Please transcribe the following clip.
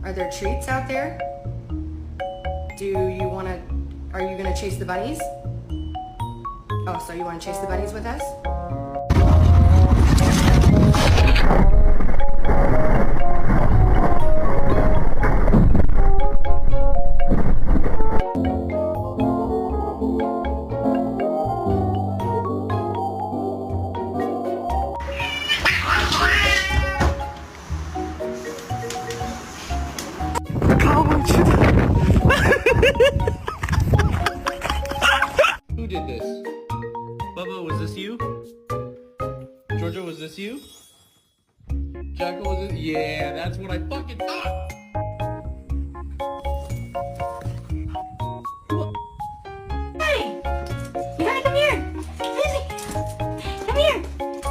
Are there treats out there? Are you gonna chase the bunnies? Oh, so you wanna chase the bunnies with us? Who did this? Bubba, was this you? Georgia, was this you? Jackal, was it? Yeah, that's what I fucking thought!